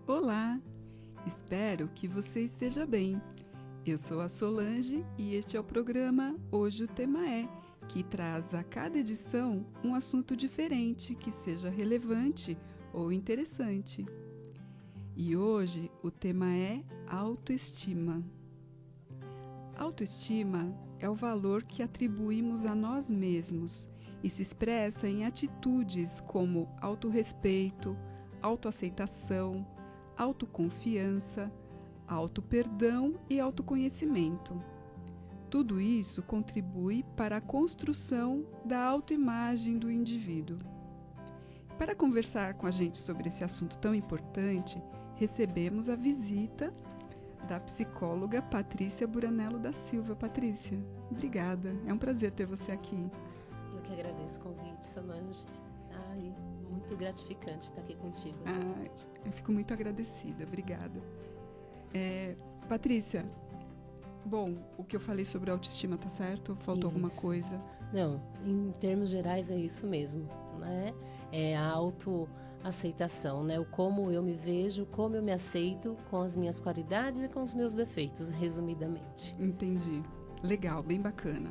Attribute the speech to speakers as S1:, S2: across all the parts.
S1: Olá, espero que você esteja bem. Eu sou a Solange e este é o programa Hoje o Tema É, que traz a cada edição um assunto diferente que seja relevante ou interessante. E hoje o tema é autoestima. Autoestima é o valor que atribuímos a nós mesmos e se expressa em atitudes como autorrespeito, autoaceitação, autoconfiança, autoperdão e autoconhecimento. Tudo isso contribui para a construção da autoimagem do indivíduo. Para conversar com a gente sobre esse assunto tão importante, recebemos a visita da psicóloga Patrícia Buranello da Silva. Patrícia, obrigada. É um prazer ter você aqui.
S2: Eu que agradeço o convite, Solange. Muito gratificante estar aqui contigo.
S1: Eu fico muito agradecida. Obrigada. Patrícia, bom, o que eu falei sobre autoestima tá certo? Faltou alguma coisa?
S2: Não, em termos gerais é isso mesmo, né? É a autoaceitação, né? O como eu me vejo, como eu me aceito com as minhas qualidades e com os meus defeitos, resumidamente.
S1: Entendi. Legal, bem bacana.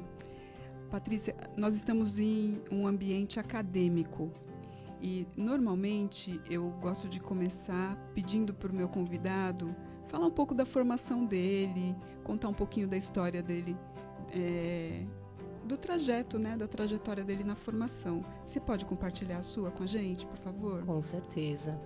S1: Patrícia, nós estamos em um ambiente acadêmico e normalmente eu gosto de começar pedindo para o meu convidado falar um pouco da formação dele, contar um pouquinho da história dele, do trajeto, né, da trajetória dele na formação. Você pode compartilhar a sua com a gente, por favor?
S2: Com certeza.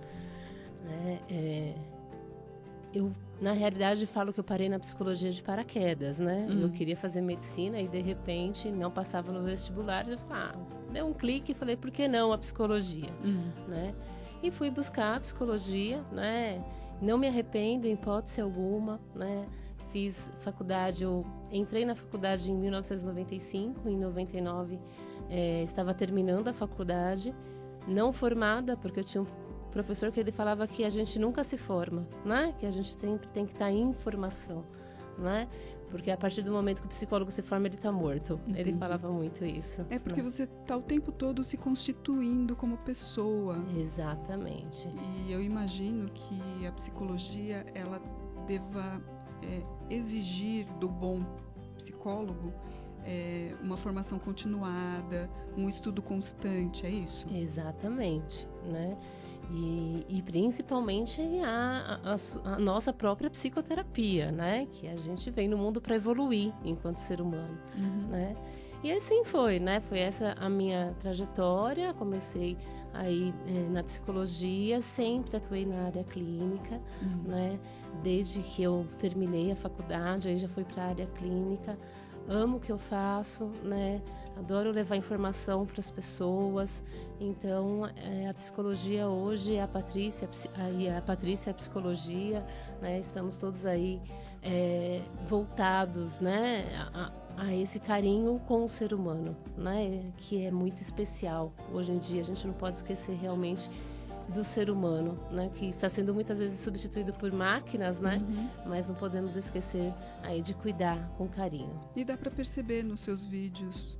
S2: Eu, na realidade, falo que eu parei na psicologia de paraquedas, né? Eu queria fazer medicina e, de repente, não passava no vestibular. Eu falei, deu um clique e falei, por que não a psicologia? Né? E fui buscar a psicologia, né? Não me arrependo em hipótese alguma, né? Fiz faculdade, eu entrei na faculdade em 1995, em 99 estava terminando a faculdade, não formada, porque eu tinha um professor que ele falava que a gente nunca se forma, né? Que a gente sempre tem que estar em formação, né? Porque a partir do momento que o psicólogo se forma, ele está morto.
S1: Entendi.
S2: Ele falava muito isso.
S1: É porque você está o tempo todo se constituindo como pessoa.
S2: Exatamente.
S1: E eu imagino que a psicologia, ela deva exigir do bom psicólogo uma formação continuada, um estudo constante, é isso?
S2: Exatamente, né? E principalmente a nossa própria psicoterapia, né? Que a gente vem no mundo para evoluir enquanto ser humano, né? E assim foi, né? Foi essa a minha trajetória. Comecei aí na psicologia, sempre atuei na área clínica, né? Desde que eu terminei a faculdade, aí já fui para a área clínica. Amo o que eu faço, né? Adoro levar informação para as pessoas. Então, a psicologia hoje é a Patrícia, a psicologia, né? Estamos todos aí voltados, né? A esse carinho com o ser humano, né? Que é muito especial. Hoje em dia, a gente não pode esquecer realmente do ser humano, né, que está sendo muitas vezes substituído por máquinas, né, mas não podemos esquecer aí de cuidar com carinho.
S1: E dá para perceber nos seus vídeos.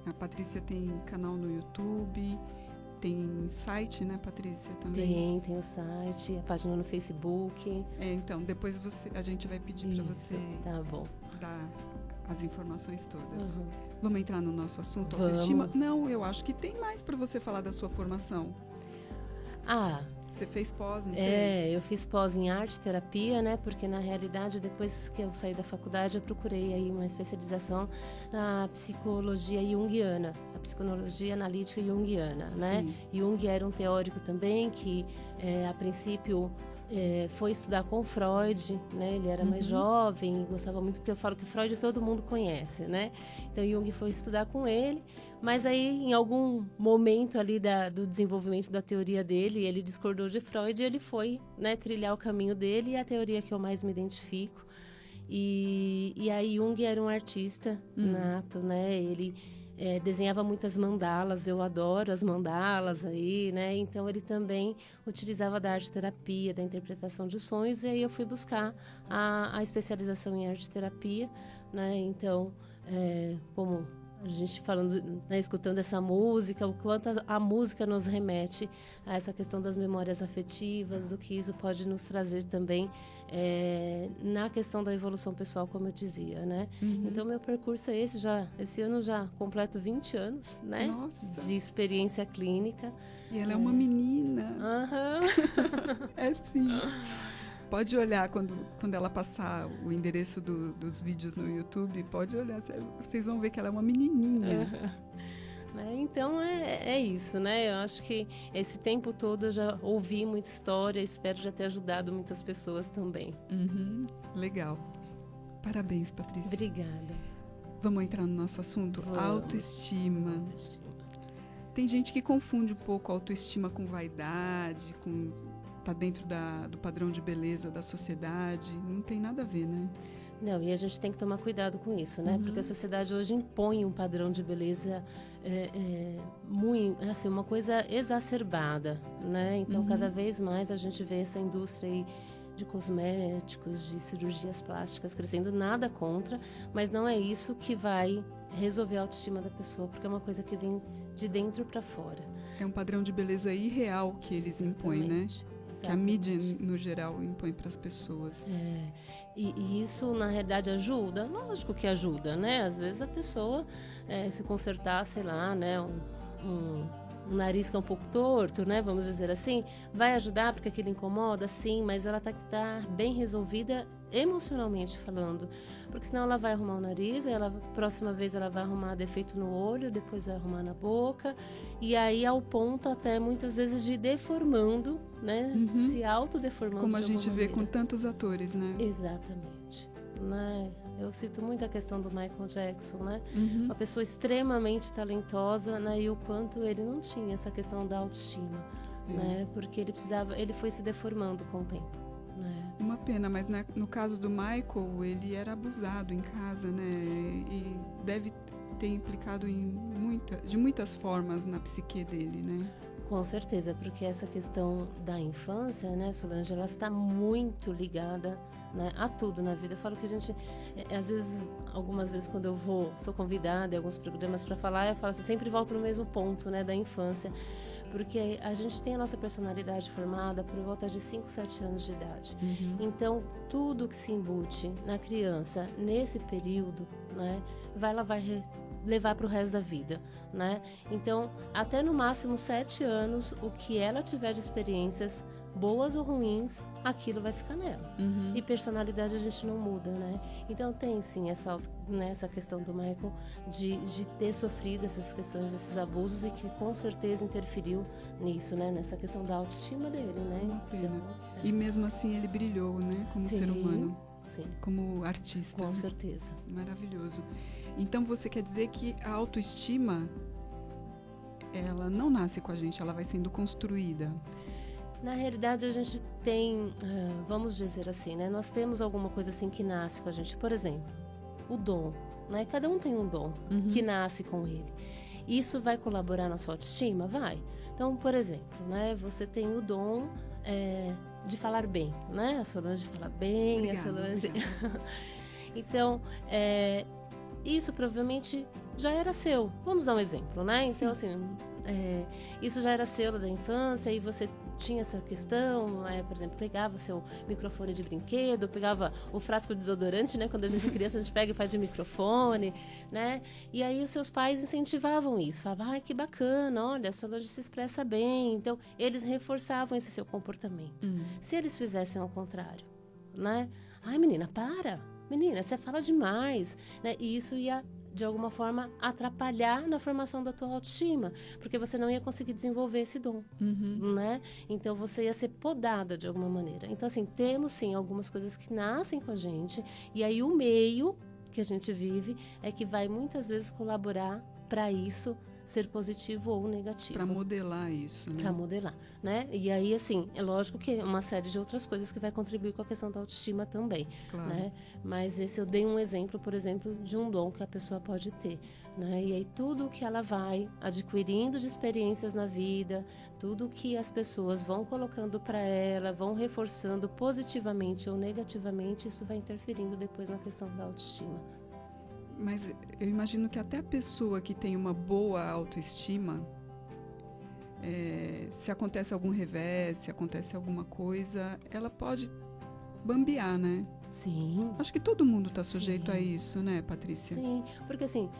S1: A Patrícia tem canal no YouTube, tem site, né, Patrícia, também?
S2: Tem o site, a página no Facebook.
S1: Então, depois a gente vai pedir para você
S2: tá bom.
S1: dar as informações todas. Vamos entrar no nosso assunto,
S2: Vamos.
S1: autoestima? Não, eu acho que tem mais para você falar da sua formação. Você fez pós, não fez?
S2: Eu fiz pós em arte terapia, né? Porque na realidade, depois que eu saí da faculdade, eu procurei aí uma especialização na psicologia junguiana, a psicologia analítica junguiana, né? Jung era um teórico também que, a princípio, foi estudar com Freud, né? Ele era mais jovem e gostava muito, porque eu falo que Freud todo mundo conhece, né? Então Jung foi estudar com ele, mas aí em algum momento ali do desenvolvimento da teoria dele, ele discordou de Freud e ele foi, né, trilhar o caminho dele, e a teoria que eu mais me identifico. E aí Jung era um artista nato, né? Ele desenhava muitas mandalas, eu adoro as mandalas aí, né? Então ele também utilizava da arte terapia, da interpretação de sonhos, e aí eu fui buscar a especialização em arte terapia, né? Então, como a gente falando, né, escutando essa música, o quanto a música nos remete a essa questão das memórias afetivas, o que isso pode nos trazer também na questão da evolução pessoal, como eu dizia, né? Então, meu percurso é esse ano já completo 20 anos, né?
S1: Nossa.
S2: De experiência clínica.
S1: E ela é uma menina. É sim. Pode olhar quando ela passar o endereço dos vídeos no YouTube, pode olhar, vocês vão ver que ela é uma menininha.
S2: Então é isso, né? Eu acho que esse tempo todo eu já ouvi muita história, espero já ter ajudado muitas pessoas também.
S1: Legal. Parabéns, Patrícia.
S2: Obrigada.
S1: Vamos entrar no nosso assunto?
S2: Vamos.
S1: Autoestima. Tem gente que confunde um pouco autoestima com vaidade, tá dentro do padrão de beleza da sociedade. Não tem nada a ver, né?
S2: Não, e a gente tem que tomar cuidado com isso, né? Porque a sociedade hoje impõe um padrão de beleza muito, assim, uma coisa exacerbada, né? Então, cada vez mais a gente vê essa indústria aí de cosméticos, de cirurgias plásticas crescendo, nada contra, mas não é isso que vai resolver a autoestima da pessoa, porque é uma coisa que vem de dentro para fora.
S1: É um padrão de beleza irreal que eles impõem, né? Que a mídia, no geral, impõe para as pessoas.
S2: E isso, na realidade, ajuda? Lógico que ajuda, né? Às vezes a pessoa se consertar, sei lá, né? Um nariz que é um pouco torto, né? Vamos dizer assim, vai ajudar porque aquilo incomoda, sim, mas ela tá bem resolvida emocionalmente falando, porque senão ela vai arrumar o nariz, próxima vez ela vai arrumar defeito no olho, depois vai arrumar na boca, e aí ao ponto até muitas vezes de deformando, né? Se autodeformando.
S1: Como a gente vê com tantos atores, né?
S2: Exatamente, né? Eu cito muito a questão do Michael Jackson, né? Uma pessoa extremamente talentosa, né? E o quanto ele não tinha essa questão da autoestima, né? Porque ele foi se deformando com o tempo, né?
S1: Uma pena, mas no caso do Michael, ele era abusado em casa, né? E deve ter implicado de muitas formas na psique dele, né?
S2: Com certeza, porque essa questão da infância, né, Solange, ela está muito ligada, né, a tudo na vida. Eu falo que a gente, às vezes, algumas vezes quando eu sou convidada em alguns programas para falar, eu falo assim, sempre volto no mesmo ponto, né, da infância, porque a gente tem a nossa personalidade formada por volta de 5, 7 anos de idade. Então, tudo que se embute na criança nesse período, né, vai levar para o resto da vida, né? Então, até no máximo 7 anos, o que ela tiver de experiências, boas ou ruins, aquilo vai ficar nela. E personalidade a gente não muda, né? Então, tem sim essa questão do Michael de ter sofrido essas questões, esses abusos e que com certeza interferiu nisso, né? Nessa questão da autoestima dele, né?
S1: Uma pena. E mesmo assim ele brilhou, né? Como ser humano.
S2: Sim.
S1: Como artista.
S2: Com certeza.
S1: Maravilhoso. Então você quer dizer que a autoestima, ela não nasce com a gente, ela vai sendo construída.
S2: Na realidade a gente tem, vamos dizer assim, né? Nós temos alguma coisa assim que nasce com a gente. Por exemplo, o dom, né? Cada um tem um dom que nasce com ele. Isso vai colaborar na sua autoestima? Vai. Então, por exemplo, né? Você tem o dom de falar bem, né? A Solange fala bem,
S1: Obrigada,
S2: a Solange...
S1: obrigada.
S2: Então, isso provavelmente já era seu. Vamos dar um exemplo, né? Então, assim, isso já era seu da infância e você tinha essa questão, por exemplo, pegava seu microfone de brinquedo, pegava o frasco de desodorante, né? Quando a gente é criança, a gente pega e faz de microfone, né? E aí os seus pais incentivavam isso, falavam, ai, que bacana, olha, a Solange se expressa bem. Então, eles reforçavam esse seu comportamento. Se eles fizessem ao contrário, né? Ai, menina, para! Menina, você fala demais, né? E isso ia, de alguma forma, atrapalhar na formação da tua autoestima, porque você não ia conseguir desenvolver esse dom, né? Então, você ia ser podada de alguma maneira. Então, assim, temos, sim, algumas coisas que nascem com a gente, e aí o meio que a gente vive é que vai, muitas vezes, colaborar para isso ser positivo ou negativo.
S1: Para modelar isso, né?
S2: Para modelar, né? E aí, assim, é lógico que uma série de outras coisas que vai contribuir com a questão da autoestima também,
S1: Claro.
S2: né? Mas esse eu dei um exemplo, por exemplo, de um dom que a pessoa pode ter, né? E aí tudo que ela vai adquirindo de experiências na vida, tudo que as pessoas vão colocando para ela, vão reforçando positivamente ou negativamente, isso vai interferindo depois na questão da autoestima.
S1: Mas eu imagino que até a pessoa que tem uma boa autoestima, se acontece algum revés, se acontece alguma coisa, ela pode bambear, né?
S2: Sim.
S1: Acho que todo mundo está sujeito
S2: Sim.
S1: a isso, né, Patrícia?
S2: Sim, porque assim,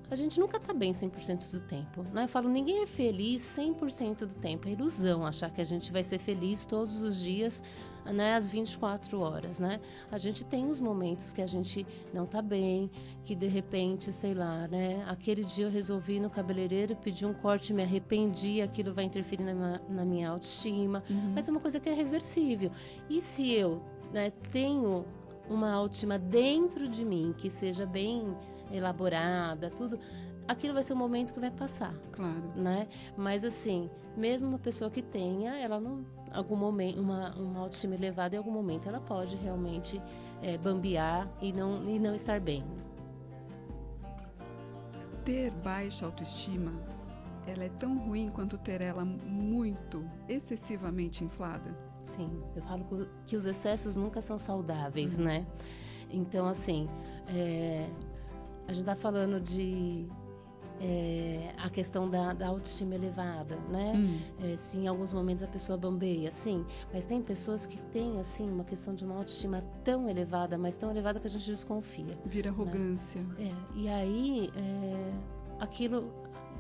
S2: a gente nunca tá bem 100% do tempo, né? Eu falo, ninguém é feliz 100% do tempo. É ilusão achar que a gente vai ser feliz todos os dias, né? Às 24 horas, né? A gente tem os momentos que a gente não tá bem, que de repente, sei lá, né? Aquele dia eu resolvi ir no cabeleireiro, pedir um corte, me arrependi, aquilo vai interferir na minha autoestima. Mas é uma coisa que é reversível. E se eu, né, tenho uma autoestima dentro de mim que seja bem elaborada, tudo, aquilo vai ser um momento que vai passar,
S1: Claro.
S2: né? Mas assim, mesmo uma pessoa que tenha, ela não, algum momento, uma autoestima elevada, em algum momento ela pode realmente bambear e não estar bem.
S1: Ter baixa autoestima, ela é tão ruim quanto ter ela muito, excessivamente inflada?
S2: Sim, eu falo que os excessos nunca são saudáveis, né? Então, assim, a gente tá falando de a questão da autoestima elevada, né? Se em alguns momentos a pessoa bambeia, sim, mas tem pessoas que têm, assim, uma questão de uma autoestima tão elevada, mas tão elevada que a gente desconfia.
S1: Vira arrogância.
S2: Né? E aí, aquilo...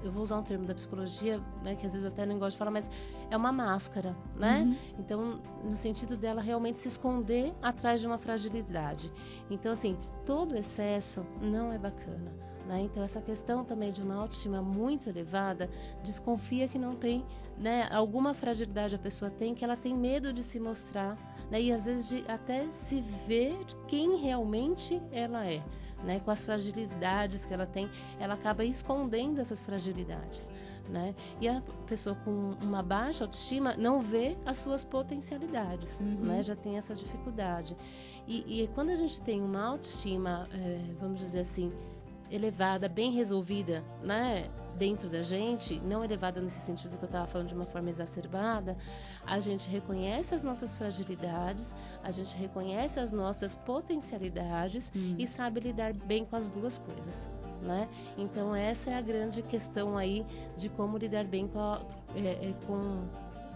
S2: Eu vou usar um termo da psicologia, né, que às vezes eu até não gosto de falar, mas é uma máscara, né? Então, no sentido dela realmente se esconder atrás de uma fragilidade. Então, assim, todo excesso não é bacana, né? Então, essa questão também de uma autoestima muito elevada, desconfia que não tem, né, alguma fragilidade a pessoa tem, que ela tem medo de se mostrar, né? E às vezes de até se ver quem realmente ela é. Né, com as fragilidades que ela tem, ela acaba escondendo essas fragilidades, né? E a pessoa com uma baixa autoestima não vê as suas potencialidades, né? Já tem essa dificuldade. E quando a gente tem uma autoestima, vamos dizer assim, elevada, bem resolvida, né? Dentro da gente, não elevada nesse sentido que eu estava falando de uma forma exacerbada, a gente reconhece as nossas fragilidades, a gente reconhece as nossas potencialidades e sabe lidar bem com as duas coisas, né? Então essa é a grande questão aí de como lidar bem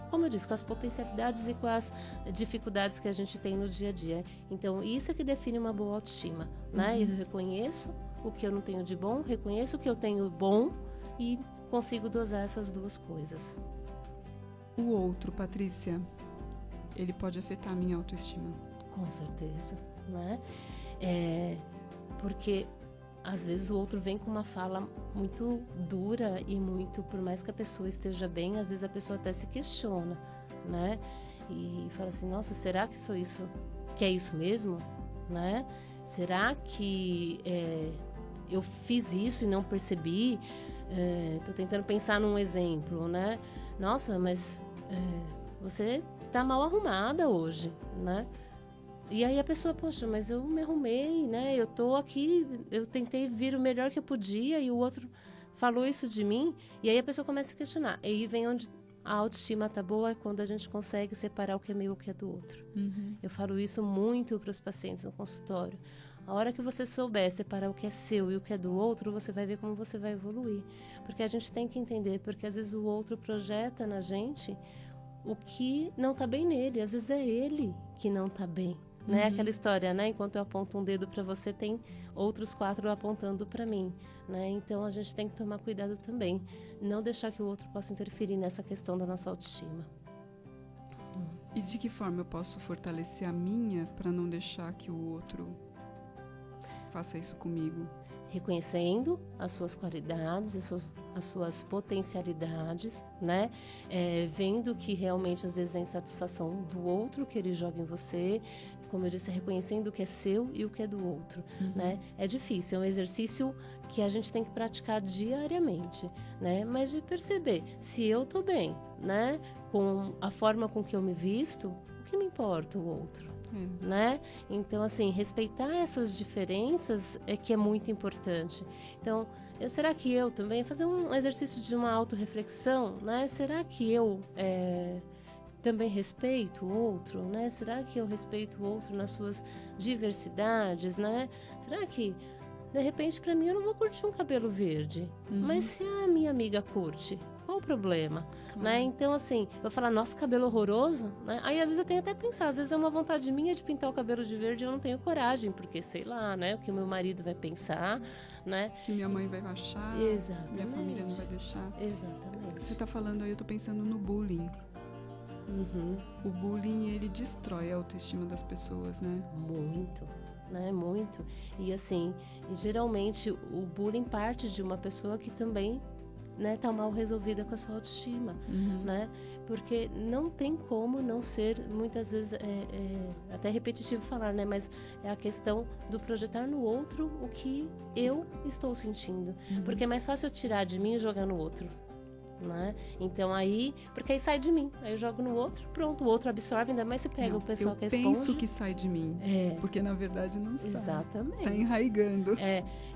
S2: como eu disse, com as potencialidades e com as dificuldades que a gente tem no dia a dia. Então isso é que define uma boa autoestima, né? Eu reconheço o que eu não tenho de bom, reconheço o que eu tenho bom e consigo dosar essas duas coisas.
S1: O outro, Patrícia, ele pode afetar a minha autoestima?
S2: Com certeza, né? Porque às vezes o outro vem com uma fala muito dura e muito, por mais que a pessoa esteja bem, às vezes a pessoa até se questiona, né? E fala assim, nossa, será que sou isso? Que é isso mesmo? Né? Será que eu fiz isso e não percebi? Tô tentando pensar num exemplo, né? Nossa, mas você tá mal arrumada hoje, né? E aí a pessoa, poxa, mas eu me arrumei, né? Eu tô aqui, eu tentei vir o melhor que eu podia e o outro falou isso de mim. E aí a pessoa começa a questionar. E aí vem onde a autoestima tá boa, é quando a gente consegue separar o que é meu e o que é do outro. Eu falo isso muito para os pacientes no consultório. A hora que você souber separar o que é seu e o que é do outro, você vai ver como você vai evoluir. Porque a gente tem que entender, porque às vezes o outro projeta na gente o que não tá bem nele. Às vezes é ele que não tá bem. Né? Aquela história, né? Enquanto eu aponto um dedo para você, tem outros 4 apontando para mim. Né? Então a gente tem que tomar cuidado também. Não deixar que o outro possa interferir nessa questão da nossa autoestima.
S1: E de que forma eu posso fortalecer a minha para não deixar que o outro faça isso comigo?
S2: Reconhecendo as suas qualidades, as suas potencialidades, né? Vendo que realmente às vezes é insatisfação do outro que ele joga em você. Como eu disse, reconhecendo o que é seu e o que é do outro, né? É difícil, é um exercício que a gente tem que praticar diariamente, né? Mas de perceber, se eu tô bem, né? Com a forma com que eu me visto, o que me importa o outro? Né? Então, assim, respeitar essas diferenças é que é muito importante. Então, será que eu também, fazer um exercício de uma autorreflexão, né? Será que eu também respeito o outro, né? Será que eu respeito o outro nas suas diversidades, né? Será que De repente, para mim, eu não vou curtir um cabelo verde. Mas se a minha amiga curte, qual o problema? Né? Então, assim, eu falar, nossa, cabelo horroroso, né? Aí, às vezes, eu tenho até que pensar, às vezes é uma vontade minha de pintar o cabelo de verde e eu não tenho coragem, porque, sei lá, né? O que o meu marido vai pensar, né?
S1: Que minha mãe vai achar,
S2: Exatamente.
S1: minha família não vai deixar.
S2: Exatamente.
S1: Você tá falando aí, eu tô pensando no bullying. O bullying, ele destrói a autoestima das pessoas, né?
S2: Muito, né? Muito. E assim, geralmente o bullying parte de uma pessoa que também, né, tá mal resolvida com a sua autoestima, né? Porque não tem como não ser, muitas vezes, até repetitivo falar, né? Mas é a questão do projetar no outro o que eu estou sentindo. Porque é mais fácil eu tirar de mim e jogar no outro. Né? Então aí, porque aí sai de mim, aí eu jogo no outro, pronto, o outro absorve, ainda mais se pega o pessoal que responde.
S1: Eu penso que sai de mim, porque na verdade não sai.
S2: Exatamente.
S1: Tá enraigando.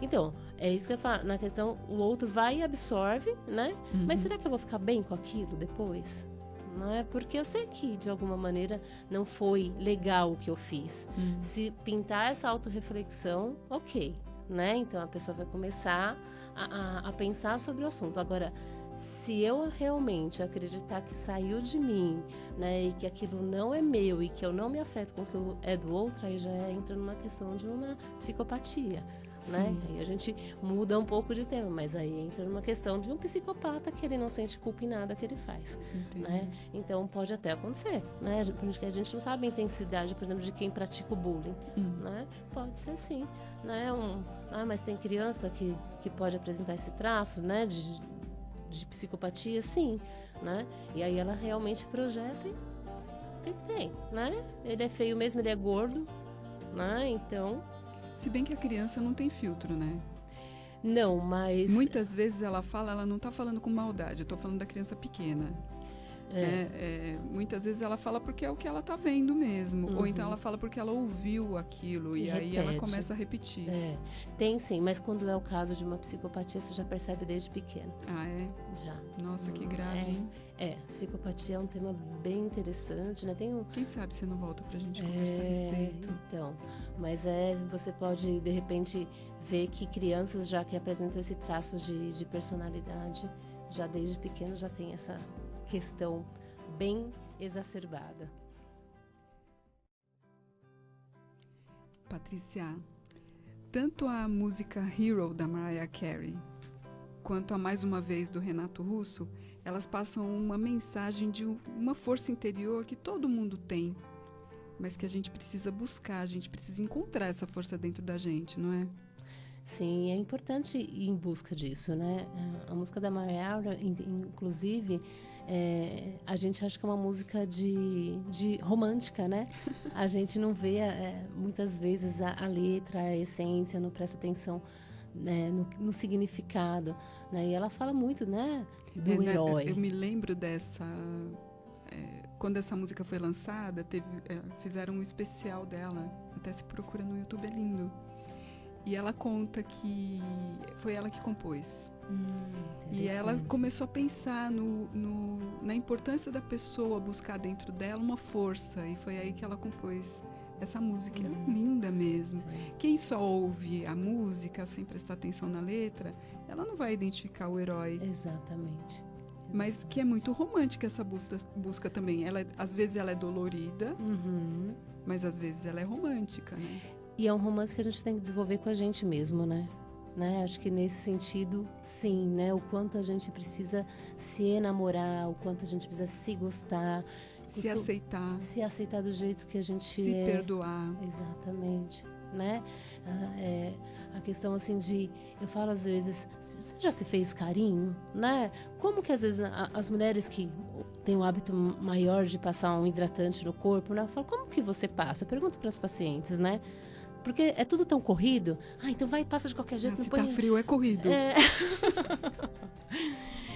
S2: Então, é isso que eu falo, na questão, o outro vai e absorve, né? Mas será que eu vou ficar bem com aquilo depois? Não é? Porque eu sei que, de alguma maneira, não foi legal o que eu fiz. Se pintar essa autorreflexão, ok, né? Então a pessoa vai começar a pensar sobre o assunto. Agora, se eu realmente acreditar que saiu de mim, né, e que aquilo não é meu e que eu não me afeto com o que é do outro, aí já entra numa questão de uma psicopatia, né? Aí a gente muda um pouco de tema, mas aí entra numa questão de um psicopata que ele não sente culpa em nada que ele faz, né? Então pode até acontecer, né? Porque a gente não sabe a intensidade, por exemplo, de quem pratica o bullying, né? Pode ser sim, né? Mas tem criança que pode apresentar esse traço, né? De psicopatia, sim, né? E aí ela realmente projeta o que tem, né? Ele é feio mesmo, ele é gordo, né? Então...
S1: Se bem que a criança não tem filtro, né?
S2: Não, mas...
S1: Muitas vezes ela não tá falando com maldade, eu tô falando da criança pequena. Muitas vezes ela fala porque é o que ela tá vendo mesmo, ou então ela fala porque ela ouviu aquilo e aí ela começa a repetir.
S2: Tem sim, mas quando é o caso de uma psicopatia, você já percebe desde pequeno.
S1: Ah, é?
S2: Já.
S1: Nossa, que grave, hein?
S2: Psicopatia é um tema bem interessante, né?
S1: Quem sabe você não volta pra gente conversar a respeito.
S2: Então, mas você pode, de repente, ver que crianças já que apresentam esse traço de personalidade, já desde pequeno já tem essa questão bem exacerbada.
S1: Patrícia, tanto a música Hero da Mariah Carey quanto a Mais Uma Vez do Renato Russo, elas passam uma mensagem de uma força interior que todo mundo tem, mas que a gente precisa buscar, a gente precisa encontrar essa força dentro da gente, não é?
S2: Sim, é importante ir em busca disso, né? A música da Mariah, inclusive, a gente acha que é uma música de romântica, né? A gente não vê muitas vezes a letra, a essência, não presta atenção, né, no significado, né? E ela fala muito, né, do herói.
S1: Eu me lembro dessa... quando essa música foi lançada, fizeram um especial dela, até se procura no YouTube, é lindo. E ela conta que foi ela que compôs. E ela começou a pensar na importância da pessoa buscar dentro dela uma força. E foi aí que ela compôs essa música. Ela é linda mesmo. Sim. Quem só ouve a música sem prestar atenção na letra, ela não vai identificar o herói.
S2: Exatamente.
S1: Mas que é muito romântica essa busca também. Às vezes ela é dolorida, mas às vezes ela é romântica, né?
S2: E é um romance que a gente tem que desenvolver com a gente mesmo, né? Acho que nesse sentido, sim, né? O quanto a gente precisa se enamorar, o quanto a gente precisa se gostar.
S1: Se aceitar.
S2: Se aceitar do jeito que a gente
S1: se perdoar.
S2: Exatamente, né? A questão, assim, eu falo às vezes, você já se fez carinho, né? Como que às vezes as mulheres que têm um hábito maior de passar um hidratante no corpo, né? Eu falo, como que você passa? Eu pergunto para as pacientes, né? Porque é tudo tão corrido. Então vai e passa de qualquer jeito.
S1: Se tá frio, é corrido.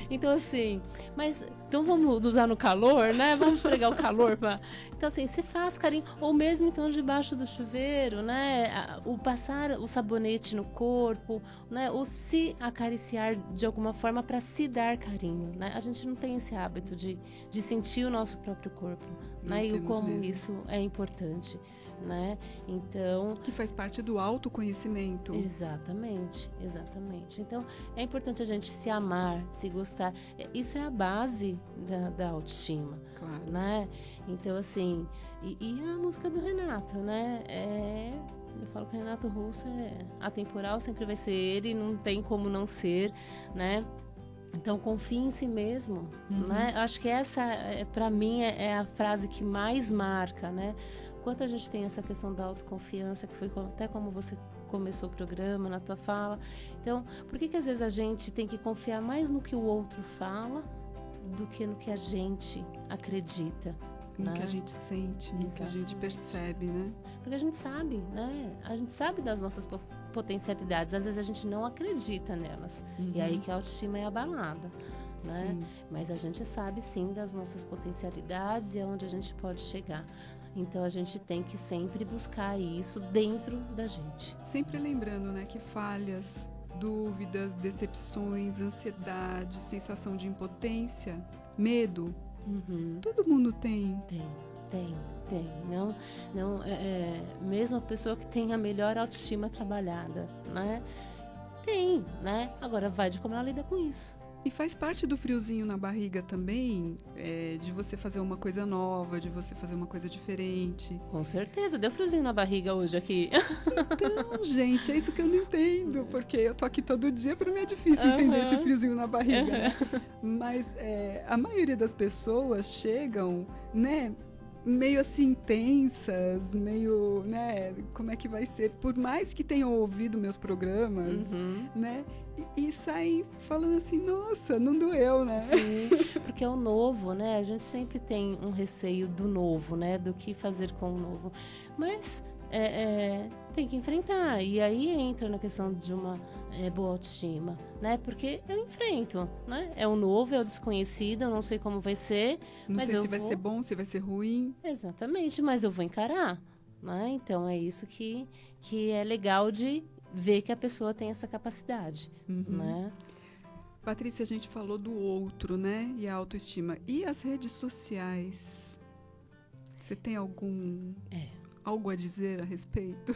S2: Então, assim, mas Então vamos usar no calor, né? Vamos pregar o calor para. Então, assim, você faz carinho, ou mesmo então debaixo do chuveiro, né? O passar o sabonete no corpo, né? Ou se acariciar de alguma forma para se dar carinho, né? A gente não tem esse hábito de sentir o nosso próprio corpo, né? E como
S1: mesmo.
S2: isso é importante, né? Então...
S1: Que faz parte do autoconhecimento.
S2: Exatamente. Então, é importante a gente se amar, se gostar. Isso é a base da autoestima,
S1: Claro.
S2: né? Então, assim, e a música do Renato, né? Eu falo que o Renato Russo é atemporal, sempre vai ser ele, não tem como não ser, né? Então, confie em si mesmo, né? Acho que essa, para mim, é a frase que mais marca, né? Quanto a gente tem essa questão da autoconfiança, que foi até como você começou o programa, na tua fala. Então, por que às vezes a gente tem que confiar mais no que o outro fala do que no que a gente acredita?
S1: No
S2: né?
S1: que a gente sente, no que a gente percebe, né?
S2: Porque a gente sabe, né? A gente sabe das nossas potencialidades. Às vezes a gente não acredita nelas. E aí que a autoestima é abalada, né?
S1: Sim.
S2: Mas a gente sabe, sim, das nossas potencialidades e aonde a gente pode chegar. Então, a gente tem que sempre buscar isso dentro da gente.
S1: Sempre lembrando, né, que falhas, dúvidas, decepções, ansiedade, sensação de impotência, medo, todo mundo tem.
S2: Tem. Não, mesmo a pessoa que tem a melhor autoestima trabalhada, né? Tem, né? Agora, vai de como ela lida com isso.
S1: E faz parte do friozinho na barriga também, de você fazer uma coisa nova, de você fazer uma coisa diferente.
S2: Com certeza, deu friozinho na barriga hoje aqui.
S1: Então, gente, é isso que eu não entendo, porque eu tô aqui todo dia, para mim é difícil entender esse friozinho na barriga, né? Mas a maioria das pessoas chegam, né, meio assim tensas, meio, né, como é que vai ser? Por mais que tenham ouvido meus programas, né? E saem falando assim, nossa, não doeu, né?
S2: Sim, porque é o novo, né? A gente sempre tem um receio do novo, né? Do que fazer com o novo. Mas tem que enfrentar. E aí entra na questão de uma boa autoestima, né? Porque eu enfrento, né? É o novo, é o desconhecido, eu não sei como vai ser.
S1: Não sei se vai ser bom, se vai ser ruim.
S2: Exatamente, mas eu vou encarar, né? Então é isso que é legal de ver que a pessoa tem essa capacidade, né?
S1: Patrícia, a gente falou do outro, né? E a autoestima. E as redes sociais? Você tem algo a dizer a respeito?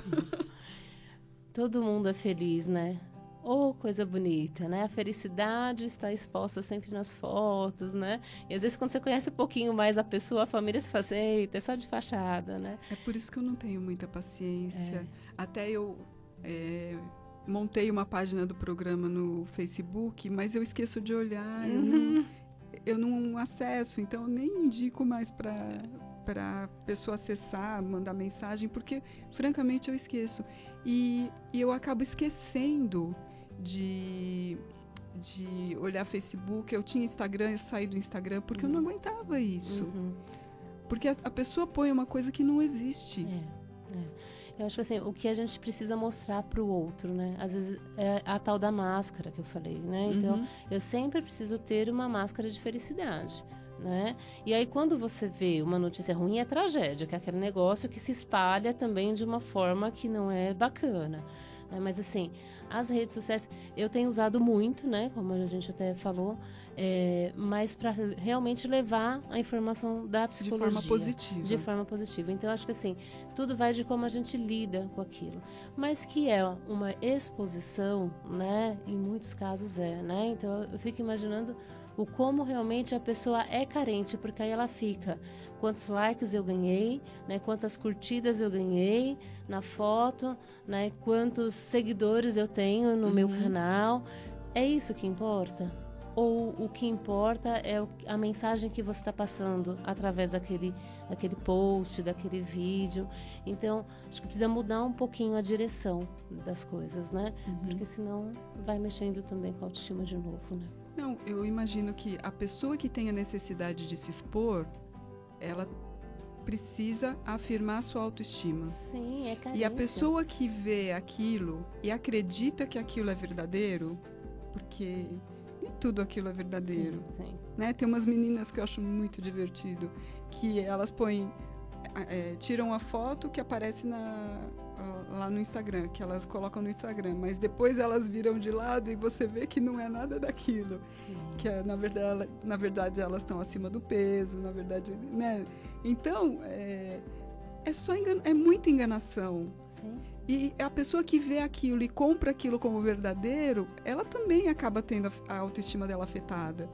S2: Todo mundo é feliz, né? Oh, coisa bonita, né? A felicidade está exposta sempre nas fotos, né? E às vezes quando você conhece um pouquinho mais a pessoa, a família se faz, eita, é só de fachada, né?
S1: É por isso que eu não tenho muita paciência. Até eu montei uma página do programa no Facebook, mas eu esqueço de olhar, eu não acesso, então eu nem indico mais para a pessoa acessar, mandar mensagem, porque francamente eu esqueço. E eu acabo esquecendo de olhar Facebook. Eu tinha Instagram, eu saí do Instagram porque eu não aguentava isso. Porque a pessoa põe uma coisa que não existe.
S2: Eu acho que assim, o que a gente precisa mostrar para o outro, né? Às vezes é a tal da máscara que eu falei, né? Então, eu sempre preciso ter uma máscara de felicidade, né? E aí, quando você vê uma notícia ruim, é tragédia, que é aquele negócio que se espalha também de uma forma que não é bacana. Né? Mas, assim, as redes sociais, eu tenho usado muito, né? Como a gente até falou, mas para realmente levar a informação da psicologia.
S1: De forma positiva.
S2: De forma positiva. Então, acho que assim, tudo vai de como a gente lida com aquilo. Mas que é uma exposição, né? Em muitos casos né? Então, eu fico imaginando o como realmente a pessoa é carente, porque aí ela fica, quantos likes eu ganhei, né? Quantas curtidas eu ganhei na foto, né? Quantos seguidores eu tenho no meu canal. É isso que importa? Ou o que importa é a mensagem que você está passando através daquele post, daquele vídeo. Então, acho que precisa mudar um pouquinho a direção das coisas, né? Porque senão vai mexendo também com a autoestima de novo, né?
S1: Não, eu imagino que a pessoa que tem a necessidade de se expor, ela precisa afirmar a sua autoestima.
S2: Sim, é carência.
S1: E a pessoa que vê aquilo e acredita que aquilo é verdadeiro, porque nem tudo aquilo é verdadeiro.
S2: Sim, sim.
S1: Né? Tem umas meninas que eu acho muito divertido, que elas põem, tiram a foto que aparece lá no Instagram, que elas colocam no Instagram, mas depois elas viram de lado e você vê que não é nada daquilo.
S2: Sim.
S1: Que na verdade elas estão acima do peso, na verdade, né? Então, é muita enganação.
S2: Sim.
S1: E a pessoa que vê aquilo e compra aquilo como verdadeiro, ela também acaba tendo a autoestima dela afetada.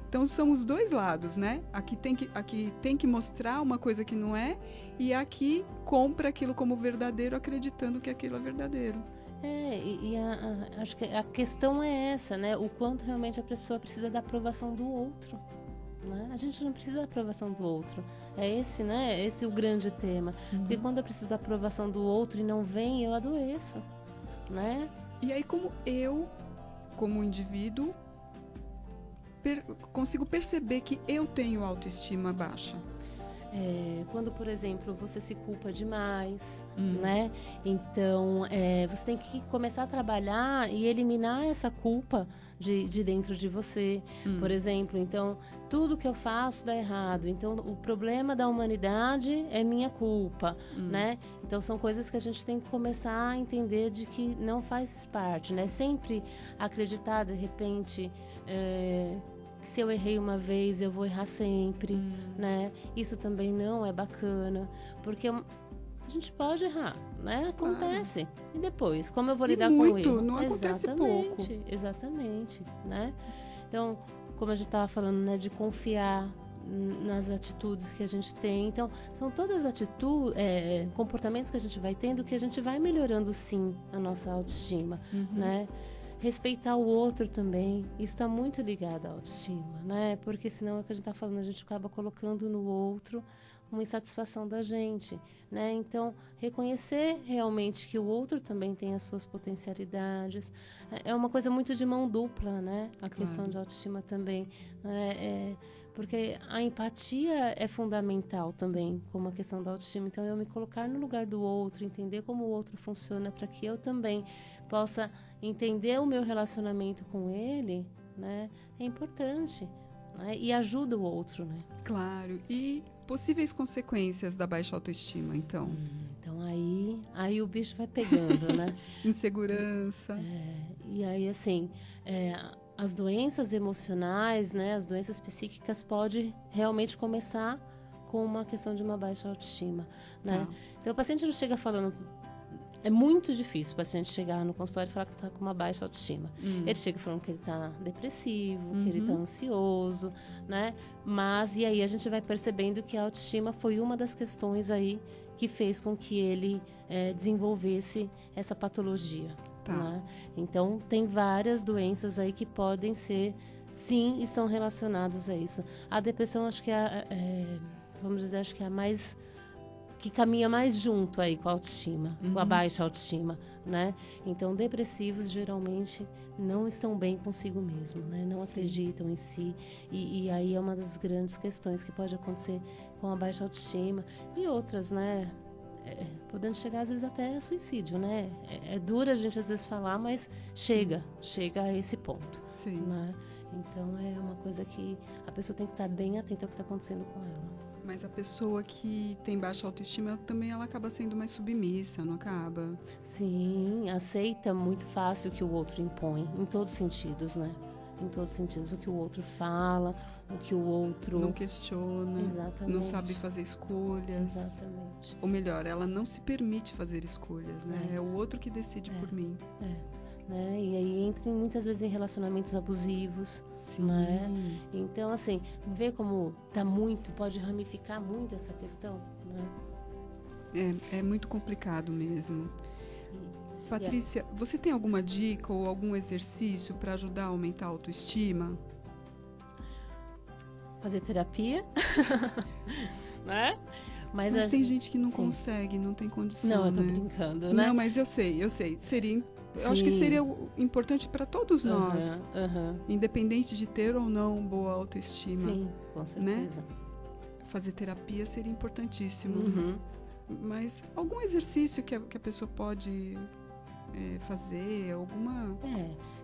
S1: Então, são os dois lados, né? Aqui tem que mostrar uma coisa que não é, e aqui compra aquilo como verdadeiro, acreditando que aquilo é verdadeiro.
S2: Acho que a questão é essa, né? O quanto realmente a pessoa precisa da aprovação do outro. Né? A gente não precisa da aprovação do outro. É esse, né? Esse é o grande tema. Porque quando eu preciso da aprovação do outro e não vem, eu adoeço, né?
S1: E aí, como indivíduo, consigo perceber que eu tenho autoestima baixa.
S2: Quando, por exemplo, você se culpa demais, né? Então, você tem que começar a trabalhar e eliminar essa culpa de dentro de você. Por exemplo, então, tudo que eu faço dá errado. Então, o problema da humanidade é minha culpa, né? Então, são coisas que a gente tem que começar a entender de que não faz parte, né? Sempre acreditar, de repente... que se eu errei uma vez, eu vou errar sempre, né? Isso também não é bacana, porque a gente pode errar, né? Acontece. Claro. E depois, como eu vou lidar com o erro?
S1: Não acontece pouco.
S2: Exatamente, né? Então, como a gente estava falando, né? De confiar nas atitudes que a gente tem. Então, são todas atitudes, comportamentos que a gente vai tendo que a gente vai melhorando, sim, a nossa autoestima, né? Respeitar o outro também, isso está muito ligado à autoestima, né? Porque senão é o que a gente está falando, a gente acaba colocando no outro uma insatisfação da gente, né? Então, reconhecer realmente que o outro também tem as suas potencialidades. É uma coisa muito de mão dupla, né? A questão de autoestima também, né? Porque a empatia é fundamental também, como a questão da autoestima. Então, eu me colocar no lugar do outro, entender como o outro funciona, para que eu também possa entender o meu relacionamento com ele, né? É importante, né? E ajuda o outro, né?
S1: Claro. E possíveis consequências da baixa autoestima, então?
S2: Então, aí o bicho vai pegando, né?
S1: Insegurança.
S2: E aí, assim... as doenças emocionais, né, as doenças psíquicas podem realmente começar com uma questão de uma baixa autoestima, né? Então, o paciente não chega falando... É muito difícil o paciente chegar no consultório e falar que está com uma baixa autoestima. Ele chega falando que ele está depressivo, que ele está ansioso, né? Mas, e aí a gente vai percebendo que a autoestima foi uma das questões aí que fez com que ele desenvolvesse essa patologia. Né? Então, tem várias doenças aí que podem ser, sim, e são relacionadas a isso. A depressão, acho que vamos dizer, acho que é a mais... que caminha mais junto aí com a autoestima, com a baixa autoestima, né? Então, depressivos geralmente não estão bem consigo mesmo, né? Não acreditam em si. E aí é uma das grandes questões que pode acontecer com a baixa autoestima. E outras, né? Podendo chegar às vezes até a suicídio, né? É duro a gente às vezes falar, mas chega a esse ponto.
S1: Sim.
S2: Né? Então é uma coisa que a pessoa tem que estar bem atenta ao que está acontecendo com ela.
S1: Mas a pessoa que tem baixa autoestima também ela acaba sendo mais submissa, não acaba?
S2: Sim, aceita muito fácil o que o outro impõe, em todos os sentidos, né? Em todos os sentidos, o que o outro fala, o que o outro...
S1: Não questiona,
S2: exatamente,
S1: não sabe fazer escolhas.
S2: Exatamente.
S1: Ou melhor, ela não se permite fazer escolhas, né? É o outro que decide por mim.
S2: Né? E aí entra muitas vezes em relacionamentos abusivos, né? Então, assim, vê como pode ramificar muito essa questão, né?
S1: É muito complicado mesmo. Patrícia, você tem alguma dica ou algum exercício para ajudar a aumentar a autoestima?
S2: Fazer terapia, né? Mas
S1: tem gente que não consegue, não tem condição.
S2: Não, eu tô
S1: né?
S2: brincando, né?
S1: Não, mas eu sei. Eu acho que seria importante para todos nós, independente de ter ou não boa autoestima.
S2: Sim, com certeza.
S1: Né? Fazer terapia seria importantíssimo. Mas algum exercício que a pessoa pode fazer? Alguma...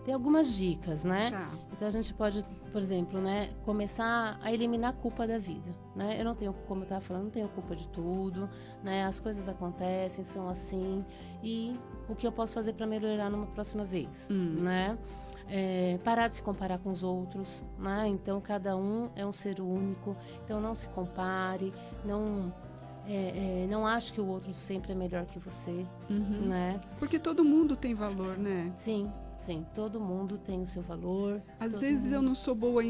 S2: Tem algumas dicas, né?
S1: Tá.
S2: Então a gente pode, por exemplo, né, começar a eliminar a culpa da vida, né? Eu não tenho, como eu estava falando, não tenho culpa de tudo, né? As coisas acontecem, são assim, e o que eu posso fazer para melhorar numa próxima vez, né? Parar de se comparar com os outros, né? Então cada um é um ser único, então não se compare, não ache que o outro sempre é melhor que você, né?
S1: Porque todo mundo tem valor, né?
S2: Sim, todo mundo tem o seu valor.
S1: Às vezes eu não sou boa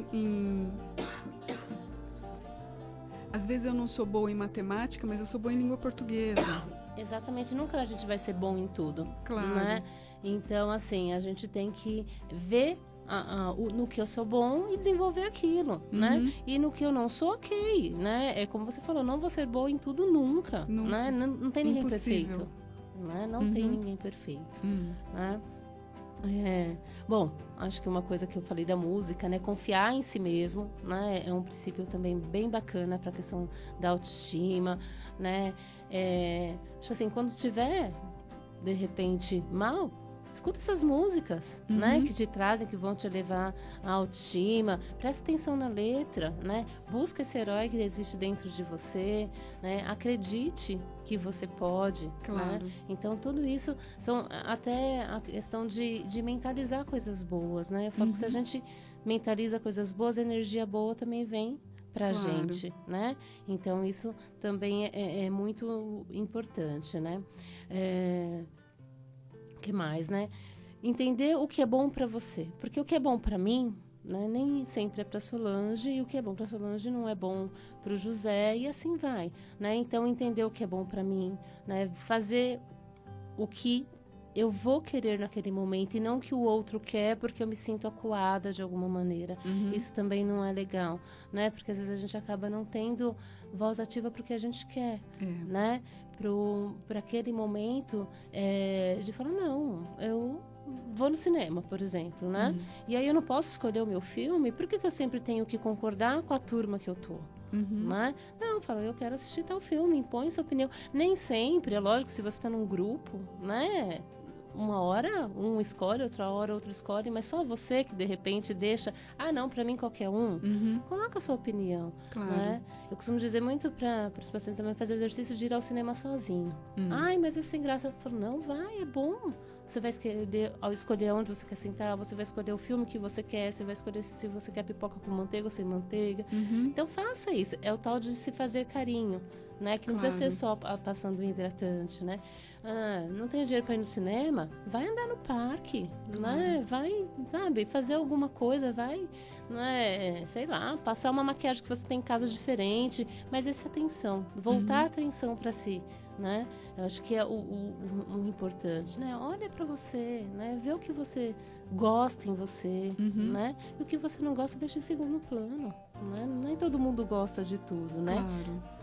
S1: Às vezes eu não sou boa em matemática, mas eu sou boa em língua portuguesa.
S2: Exatamente, nunca a gente vai ser bom em tudo,
S1: Claro.
S2: né? Então, assim, a gente tem que ver no que eu sou bom e desenvolver aquilo, né? E no que eu não sou, ok, né? É como você falou, não vou ser boa em tudo nunca, né? Não tem ninguém
S1: Impossível.
S2: perfeito, né? Não tem ninguém perfeito, né? Bom, acho que uma coisa que eu falei da música, né? Confiar em si mesmo, né? É um princípio também bem bacana para a questão da autoestima, né? Acho assim, quando tiver, de repente, mal, escuta essas músicas, né? Que te trazem, que vão te levar à autoestima. Presta atenção na letra, né? Busca esse herói que existe dentro de você, né? Acredite que você pode,
S1: Claro.
S2: né? Então, tudo isso são até a questão de mentalizar coisas boas, né? Eu falo que se a gente mentaliza coisas boas, a energia boa também vem pra gente, né? Então, isso também é muito importante, né? Que mais, né? Entender o que é bom para você, porque o que é bom para mim, né, nem sempre é para Solange, e o que é bom para Solange não é bom para o José, e assim vai, né? Então entender o que é bom para mim, né? Fazer o que eu vou querer naquele momento e não o que o outro quer, porque eu me sinto acuada de alguma maneira. Isso também não é legal, né? Porque às vezes a gente acaba não tendo voz ativa para o que a gente quer, né? Para aquele momento de falar, não, eu vou no cinema, por exemplo, né? E aí eu não posso escolher o meu filme, por que eu sempre tenho que concordar com a turma que eu tô? Né? Não, fala, eu quero assistir tal filme, impõe sua opinião. Nem sempre, é lógico, se você está num grupo, né? Uma hora um escolhe, outra hora outro escolhe, mas só você que de repente deixa, não, para mim qualquer um. Coloca a sua opinião,
S1: Claro.
S2: né? Eu costumo dizer muito para os pacientes também fazer o exercício de ir ao cinema sozinho. Ai, mas é sem graça. Eu falo, não, vai, é bom. Você vai escolher, ao escolher onde você quer sentar, você vai escolher o filme que você quer, você vai escolher se você quer pipoca com manteiga ou sem manteiga. Então faça isso. É o tal de se fazer carinho, né? Que não precisa ser só passando hidratante, né? Não tenho dinheiro para ir no cinema? Vai andar no parque, né? Vai, sabe, fazer alguma coisa, vai, né? Sei lá, passar uma maquiagem que você tem em casa diferente, mas essa atenção, voltar a atenção para si, né? Eu acho que é o importante, né? Olha para você, né? Vê o que você gosta em você, né? E o que você não gosta deixa em segundo plano, né? Nem todo mundo gosta de tudo, né?
S1: Claro.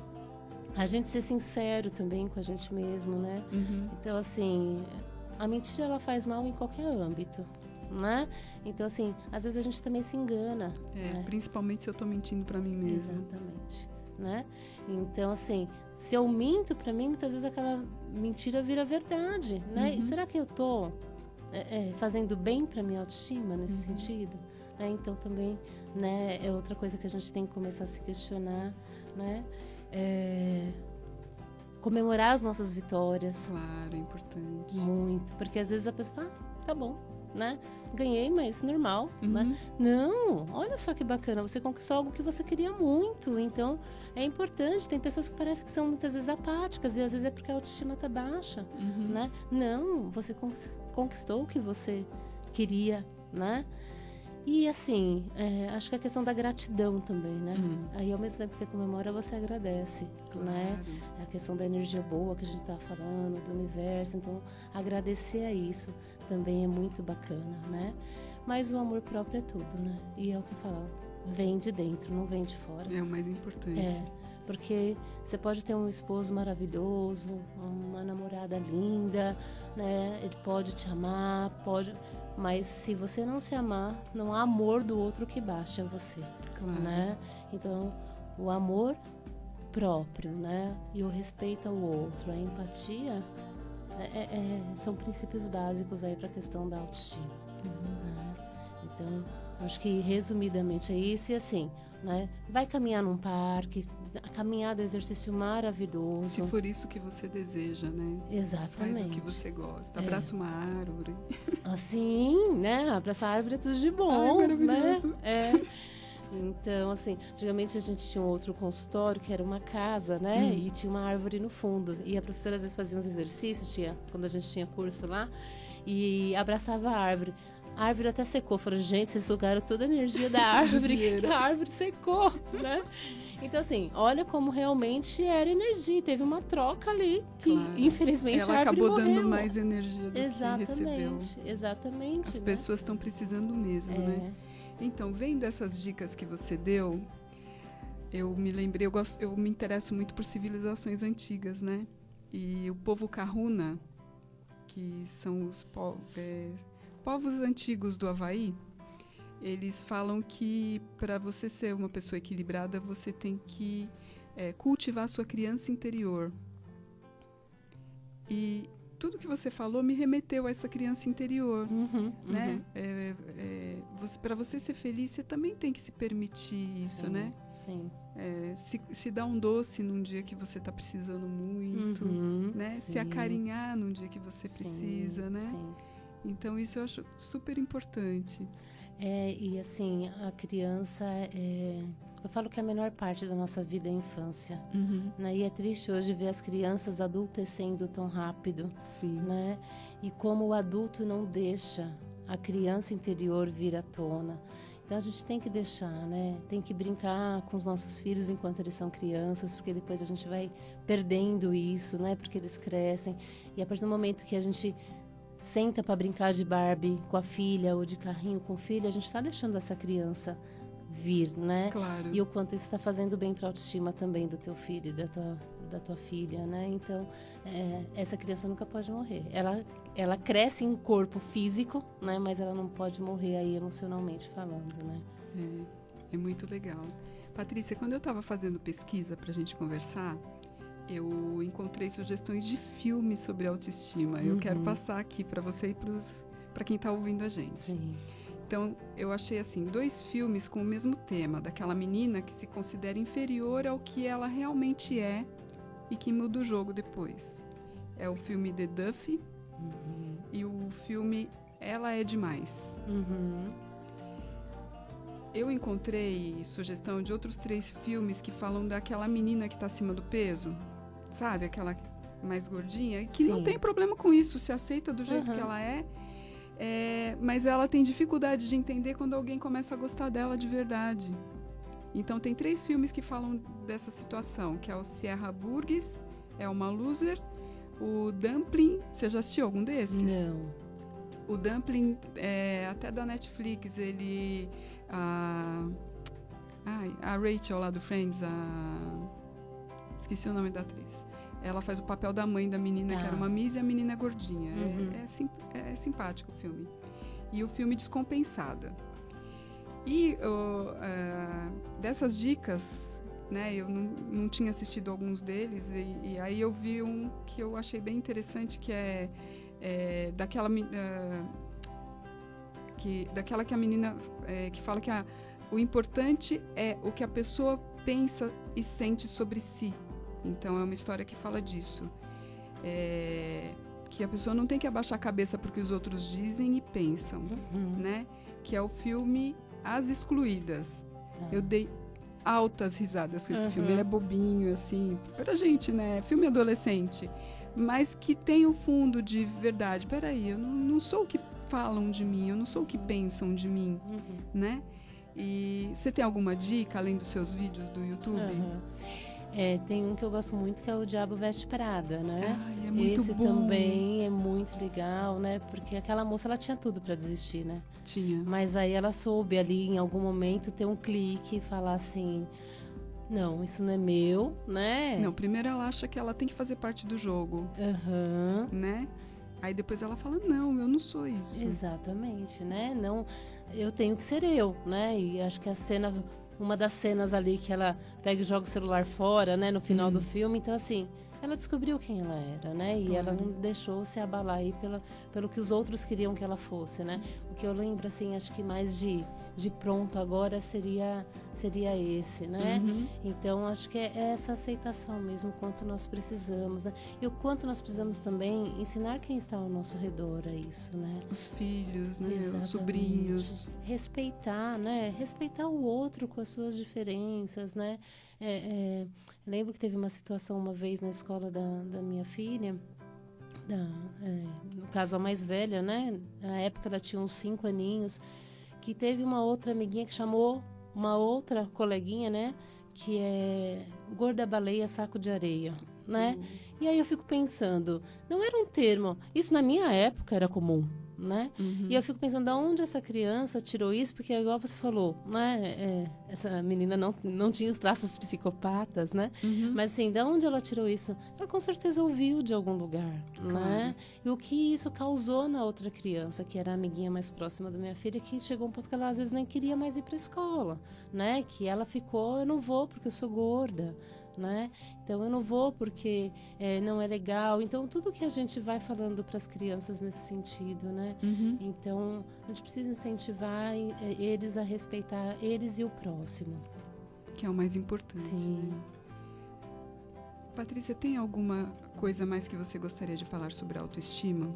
S2: A gente ser sincero também com a gente mesmo, né? Então, assim, a mentira ela faz mal em qualquer âmbito, né? Então, assim, às vezes a gente também se engana. Né?
S1: Principalmente se eu tô mentindo para mim mesma.
S2: Exatamente, né? Então, assim, se eu minto para mim, muitas vezes aquela mentira vira verdade, né? E será que eu tô fazendo bem para minha autoestima nesse sentido? Né? Então, também, né, é outra coisa que a gente tem que começar a se questionar, né? Comemorar as nossas vitórias.
S1: Claro, é importante.
S2: Muito, porque às vezes a pessoa fala, tá bom, né? Ganhei, mas normal, né? Não, olha só que bacana, você conquistou algo que você queria muito, então é importante. Tem pessoas que parecem que são muitas vezes apáticas e às vezes é porque a autoestima tá baixa, né? Não, você conquistou o que você queria, né? E assim, acho que a questão da gratidão também, né? Aí ao mesmo tempo que você comemora, você agradece, né? A questão da energia boa que a gente tá falando, do universo, então agradecer a isso também é muito bacana, né? Mas o amor próprio é tudo, né? E é o que eu falo, vem de dentro, não vem de fora.
S1: É o mais importante.
S2: Porque você pode ter um esposo maravilhoso, uma namorada linda, né? Ele pode te amar, mas se você não se amar, não há amor do outro que baixe a você, né? Então, o amor próprio, né? E o respeito ao outro, a empatia, são princípios básicos aí para a questão da autoestima. Né? Então, acho que resumidamente é isso. E assim, né? Vai caminhar num parque, a caminhada é um exercício maravilhoso.
S1: Se for isso que você deseja, né?
S2: Exatamente.
S1: Faz o que você gosta. Abraça uma árvore.
S2: Assim, né? Abraçar a árvore é tudo de bom.
S1: Ai, maravilhoso.
S2: Né? Então, assim, antigamente a gente tinha um outro consultório que era uma casa, né? E tinha uma árvore no fundo. E a professora às vezes fazia uns exercícios, quando a gente tinha curso lá, e abraçava a árvore. A árvore até secou. Falei, gente, vocês sugaram toda a energia da árvore, que a árvore secou, né? Então, assim, olha como realmente era energia. Teve uma troca ali que, infelizmente,
S1: ela
S2: a árvore
S1: acabou
S2: morreu.
S1: dando mais energia do que recebeu.
S2: Exatamente.
S1: As pessoas estão precisando mesmo, né? Então, vendo essas dicas que você deu, eu me lembrei, eu me interesso muito por civilizações antigas, né? E o povo Kahuna, que são os povos antigos do Havaí, eles falam que para você ser uma pessoa equilibrada, você tem que cultivar a sua criança interior. E tudo que você falou me remeteu a essa criança interior, né? Para você ser feliz, você também tem que se permitir isso, né?
S2: Sim.
S1: Se dar um doce num dia que você está precisando muito, né?
S2: Sim.
S1: Se acarinhar num dia que você precisa, né?
S2: Sim.
S1: Então, isso eu acho super importante.
S2: E assim, a criança eu falo que a menor parte da nossa vida é a infância, né? E é triste hoje ver as crianças adultecendo tão rápido,
S1: Sim.
S2: né? E como o adulto não deixa a criança interior vir à tona. Então a gente tem que deixar, né? Tem que brincar com os nossos filhos enquanto eles são crianças, porque depois a gente vai perdendo isso, né? Porque eles crescem. E a partir do momento que a gente senta para brincar de Barbie com a filha ou de carrinho com o filho, a gente está deixando essa criança vir, né?
S1: Claro.
S2: E o quanto isso está fazendo bem para a autoestima também do teu filho e da tua filha, né? Então, essa criança nunca pode morrer. Ela cresce em corpo físico, né? Mas ela não pode morrer aí emocionalmente falando, né?
S1: É muito legal. Patrícia, quando eu estava fazendo pesquisa para a gente conversar, eu encontrei sugestões de filmes sobre autoestima. Eu quero passar aqui para você e para quem está ouvindo a gente.
S2: Sim.
S1: Então, eu achei assim, 2 filmes com o mesmo tema, daquela menina que se considera inferior ao que ela realmente é e que muda o jogo depois. É o filme The Duffy e o filme Ela é Demais. Eu encontrei sugestão de outros 3 filmes que falam daquela menina que está acima do peso, sabe? Aquela mais gordinha, que não tem problema com isso, se aceita do jeito que ela é. Mas ela tem dificuldade de entender quando alguém começa a gostar dela de verdade. Então tem 3 filmes que falam dessa situação, que é o Sierra Burgess, é uma loser, o Dumpling, você já assistiu algum desses?
S2: Não.
S1: O Dumpling é até da Netflix, a Rachel lá do Friends, esqueci o nome da atriz. Ela faz o papel da mãe da menina, que era uma Miss, e a menina é gordinha. É simpático o filme. E o filme Descompensada. E dessas dicas, né, eu não tinha assistido alguns deles, e aí eu vi um que eu achei bem interessante, que é daquela que a menina que fala que o importante é o que a pessoa pensa e sente sobre si. Então, é uma história que fala disso. Que a pessoa não tem que abaixar a cabeça porque os outros dizem e pensam, né? Que é o filme As Excluídas. Eu dei altas risadas com esse filme. Ele é bobinho, assim, pra gente, né? Filme adolescente. Mas que tem o fundo de verdade. Peraí, eu não sou o que falam de mim, eu não sou o que pensam de mim, né? E você tem alguma dica, além dos seus vídeos do YouTube?
S2: Tem um que eu gosto muito, que é o Diabo Veste Prada, né?
S1: Ai, é muito
S2: Esse
S1: bom.
S2: também é muito legal, né? Porque aquela moça, ela tinha tudo para desistir, né?
S1: Tinha.
S2: Mas aí ela soube ali, em algum momento, ter um clique e falar assim... Não, isso não é meu, né?
S1: Não, primeiro ela acha que ela tem que fazer parte do jogo, né? Aí depois ela fala, não, eu não sou isso.
S2: Exatamente, né? Não, eu tenho que ser eu, né? E acho que uma das cenas ali que ela pega e joga o celular fora, né, no final do filme. Então, assim, ela descobriu quem ela era, né? E ela não deixou se abalar aí pelo que os outros queriam que ela fosse, né? O que eu lembro, assim, acho que mais de pronto agora seria esse, né? Então, acho que é essa aceitação mesmo, o quanto nós precisamos, né? E o quanto nós precisamos também ensinar quem está ao nosso redor a isso, né?
S1: Os filhos, né?
S2: Exatamente.
S1: Os sobrinhos.
S2: Respeitar, né? Respeitar o outro com as suas diferenças, né? Lembro que teve uma situação uma vez na escola da minha filha, no caso a mais velha, né? Na época ela tinha uns 5 aninhos, que teve uma outra amiguinha que chamou uma outra coleguinha, né? Que é gorda baleia, saco de areia, né? E aí eu fico pensando, não era um termo, isso na minha época era comum, né? E eu fico pensando, de onde essa criança tirou isso? Porque igual você falou, né? Essa menina não tinha os traços psicopatas, né? Mas assim, de onde ela tirou isso? Ela com certeza ouviu de algum lugar, né? E o que isso causou na outra criança, que era a amiguinha mais próxima da minha filha, que chegou um ponto que ela às vezes nem queria mais ir para a escola, né? Que ela ficou, eu não vou porque eu sou gorda, né? Então eu não vou porque não é legal. Então tudo que a gente vai falando para as crianças nesse sentido, né? Então a gente precisa incentivar eles a respeitar eles e o próximo,
S1: que é o mais importante.
S2: Sim.
S1: Né? Patrícia, tem alguma coisa mais que você gostaria de falar sobre autoestima?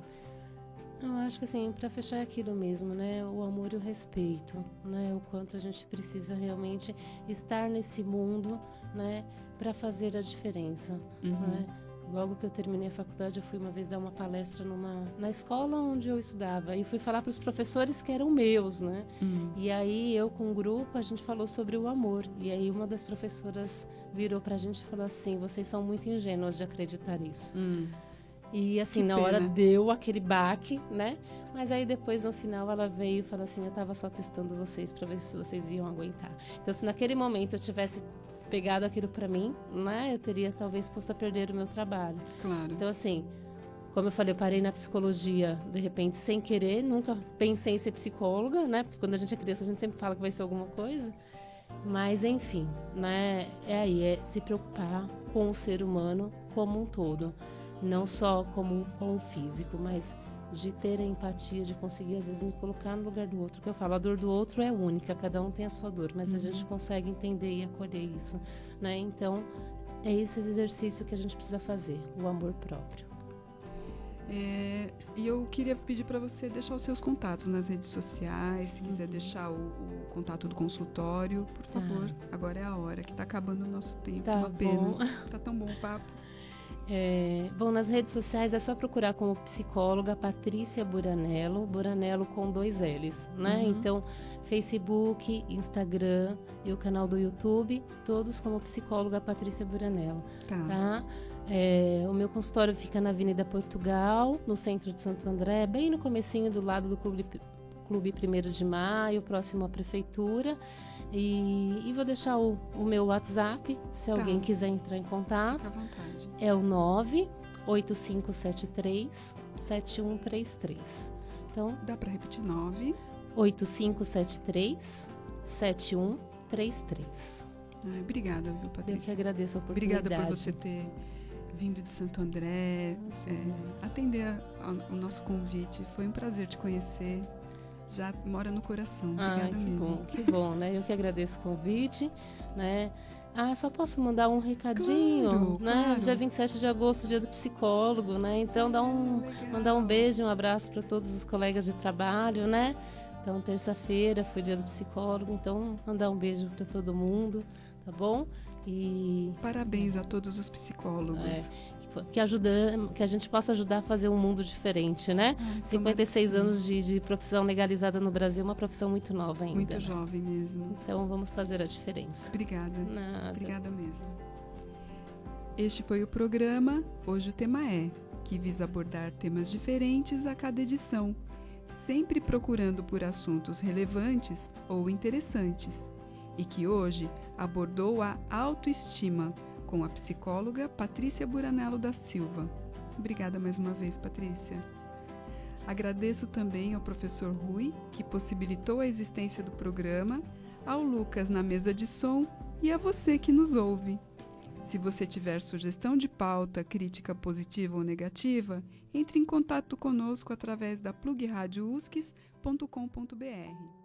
S2: Eu acho que assim, para fechar aquilo mesmo, né, o amor e o respeito, né, o quanto a gente precisa realmente estar nesse mundo, né, para fazer a diferença, né? Logo que eu terminei a faculdade, eu fui uma vez dar uma palestra na escola onde eu estudava e fui falar para os professores que eram meus, né? E aí eu com um grupo, a gente falou sobre o amor. E aí uma das professoras virou para a gente e falou assim: vocês são muito ingênuas de acreditar nisso. E assim,
S1: Que
S2: na
S1: pena.
S2: hora deu aquele baque, né? Mas aí depois, no final, ela veio e falou assim: eu tava só testando vocês para ver se vocês iam aguentar. Então, se naquele momento eu tivesse pegado aquilo para mim, né? Eu teria talvez posto a perder o meu trabalho.
S1: Claro.
S2: Então, assim, como eu falei, eu parei na psicologia, de repente, sem querer. Nunca pensei em ser psicóloga, né? Porque quando a gente é criança, a gente sempre fala que vai ser alguma coisa. Mas, enfim, né? É se preocupar com o ser humano como um todo. Não só com o físico, mas de ter a empatia, de conseguir, às vezes, me colocar no lugar do outro. Que eu falo, a dor do outro é única, cada um tem a sua dor, mas a gente consegue entender e acolher isso, né? Então, é esse exercício que a gente precisa fazer, o amor próprio.
S1: E eu queria pedir para você deixar os seus contatos nas redes sociais, se quiser deixar o contato do consultório, por favor. Agora é a hora, que está acabando o nosso tempo, uma pena.
S2: Bom.
S1: Tá tão bom o papo.
S2: Bom, nas redes sociais é só procurar como psicóloga Patrícia Buranello, Buranello com 2 L's, né? Então, Facebook, Instagram e o canal do YouTube, todos como psicóloga Patrícia Buranello, tá? O meu consultório fica na Avenida Portugal, no centro de Santo André, bem no comecinho do lado do Clube 1º de Maio, próximo à prefeitura. E vou deixar o meu WhatsApp, se alguém quiser entrar em contato.
S1: Fica à vontade.
S2: É o 98573-7133. Então,
S1: dá para repetir?
S2: 98573-7133.
S1: Obrigada, viu, Patrícia?
S2: Eu que agradeço a oportunidade.
S1: Obrigada por você ter vindo de Santo André, atender o nosso convite. Foi um prazer te conhecer. Já mora no coração. Obrigada mesmo.
S2: Que bom, né? Eu que agradeço o convite, né? Só posso mandar um recadinho, né?
S1: Claro.
S2: Dia 27 de agosto, dia do psicólogo, né? Então, mandar um beijo, um abraço para todos os colegas de trabalho, né? Então, terça-feira foi dia do psicólogo, então mandar um beijo para todo mundo, tá bom?
S1: Parabéns a todos os psicólogos.
S2: Que a gente possa ajudar a fazer um mundo diferente, né? 56 anos de profissão legalizada no Brasil, uma profissão muito nova ainda.
S1: Muito jovem mesmo.
S2: Então, vamos fazer a diferença.
S1: Obrigada.
S2: Nada.
S1: Obrigada mesmo. Este foi o programa Hoje o Tema que visa abordar temas diferentes a cada edição, sempre procurando por assuntos relevantes ou interessantes, e que hoje abordou a autoestima, com a psicóloga Patrícia Buranello da Silva. Obrigada mais uma vez, Patrícia. Agradeço também ao professor Rui, que possibilitou a existência do programa, ao Lucas na mesa de som e a você que nos ouve. Se você tiver sugestão de pauta, crítica positiva ou negativa, entre em contato conosco através da plugradiouskis.com.br.